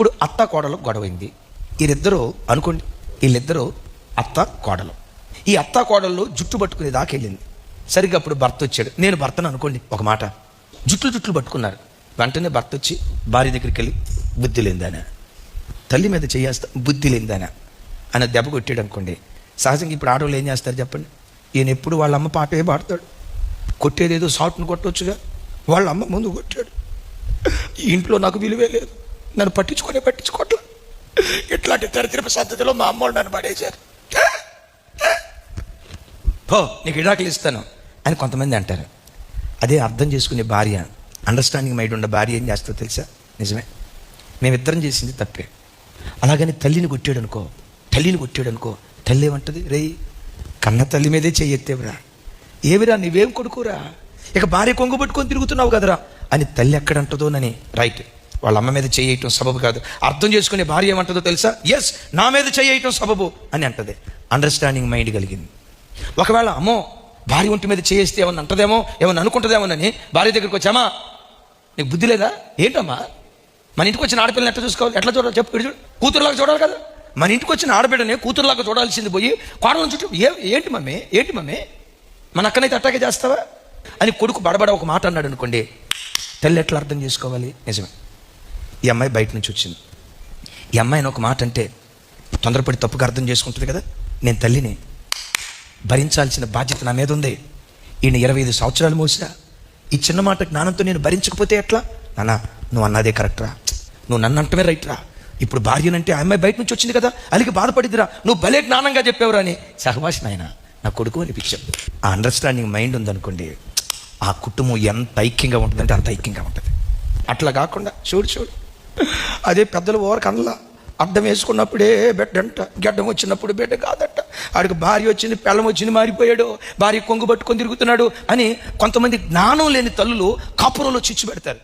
ఇప్పుడు అత్త కోడలు గొడవైంది. వీళ్ళిద్దరూ అత్త కోడలు. ఈ అత్త కోడళ్ళు జుట్టు పట్టుకునే దాకా వెళ్ళింది. సరిగ్గా అప్పుడు భర్త వచ్చాడు. నేను భర్తను అనుకోండి ఒక మాట, జుట్లు పట్టుకున్నారు. వెంటనే భర్త వచ్చి భార్య దగ్గరికి వెళ్ళి, బుద్ధి లేదానా, తల్లి మీద చేయేస్తా, బుద్ధి లేదానా అని దెబ్బ కొట్టాడు అనుకోండి. సహజంగా ఇప్పుడు ఆడవాళ్ళు ఏం చేస్తారు చెప్పండి? ఈయన ఎప్పుడు వాళ్ళ అమ్మ పాటే పాడతాడు. కొట్టేదేదో షార్ట్ను కొట్టవచ్చుగా, వాళ్ళ అమ్మ ముందు కొట్టాడు. ఈ ఇంట్లో నాకు విలువే లేదు, నన్ను పట్టించుకోవట్లా. ఇట్లాంటి దరిద్రపు పద్ధతిలో మా అమ్మ నన్ను పడేశారు. పో, నీకు ఇడాకులు ఇస్తాను అని కొంతమంది అంటారు. అదే అర్థం చేసుకునే భార్య, అండర్స్టాండింగ్ మైండ్ ఉన్న భార్య ఏం చేస్తుందో తెలుసా? నిజమే, మేమిద్దరం చేసింది తప్పే. అలాగని తల్లిని కొట్టాడు అనుకో, తల్లి ఏమంటది? రే, కన్న తల్లి మీదే చెయ్యెత్తేవరా, ఏమిరా నీవేం కొడుకురా, ఇక భార్య కొంగు పట్టుకొని తిరుగుతున్నావు కదరా అని తల్లి ఎక్కడంటదోనని. రైట్, వాళ్ళ అమ్మ మీద చేయటం సబబు కాదు. అర్థం చేసుకునే భార్య ఏమంటదో తెలుసా? ఎస్, నా మీద చేయటం సబబు అని అంటది. అండర్స్టాండింగ్ మైండ్ కలిగింది. ఒకవేళ అమ్మో భార్య ఒంటి మీద చేస్తే ఏమన్నా అంటదేమో, ఏమన్నా అనుకుంటుందేమోనని భార్య దగ్గరికి వచ్చామా, నీకు బుద్ధి లేదా ఏంటమ్మా? మన ఇంటికి వచ్చిన ఆడపిల్లని ఎట్లా చూసుకోవాలి, ఎట్లా చూడాలి చెప్పు? చూడు, కూతురులాగా చూడాలి కదా. మన ఇంటికి వచ్చిన ఆడబిడ్డని కూతురులాగా చూడాల్సింది పోయి కోడల చుట్టూ ఏంటి మమ్మీ మన అక్కనైతే అట్టాగే చేస్తావా అని కొడుకు బడబడ ఒక మాట అన్నాడు అనుకోండి, తల్లి ఎట్లా అర్థం చేసుకోవాలి? నిజమే, ఈ అమ్మాయి బయట నుంచి వచ్చింది, ఈ అమ్మాయిని ఒక మాట అంటే తొందరపడి తప్పుగా అర్థం చేసుకుంటుంది కదా. నేను తల్లిని, భరించాల్సిన బాధ్యత నా మీద ఉంది. ఈయన 25 సంవత్సరాలు మోసా, ఈ చిన్న మాట జ్ఞానంతో నేను భరించకపోతే ఎట్లా? నాన్న, నువ్వు అన్నదే కరెక్ట్ రా, నువ్వు నన్ను అంటమే రైట్ రా. ఇప్పుడు భార్యనంటే ఆ అమ్మాయి బయట నుంచి వచ్చింది కదా, అలికి బాధపడిద్దిరా, నువ్వు భలే జ్ఞానంగా చెప్పేవరా అని సహవాసి నాయన నా కొడుకు అనిపించావు. ఆ అండర్స్టాండింగ్ మైండ్ ఉందనుకోండి, ఆ కుటుంబం ఎంత ఐక్యంగా ఉంటుందంటే అంత ఐక్యంగా ఉంటుంది. అట్లా కాకుండా చూడు అదే పెద్దలు ఓవర్ కనలా అర్థం వేసుకున్నప్పుడే బిడ్డంట, గడ్డం వచ్చినప్పుడు బిడ్డ కాదట, ఆడికి భార్య వచ్చింది, పెళ్ళం వచ్చింది, మారిపోయాడు, భార్య కొంగు పట్టుకొని తిరుగుతున్నాడు అని కొంతమంది జ్ఞానం లేని తల్లులు కాపురంలో చిచ్చు పెడతారు.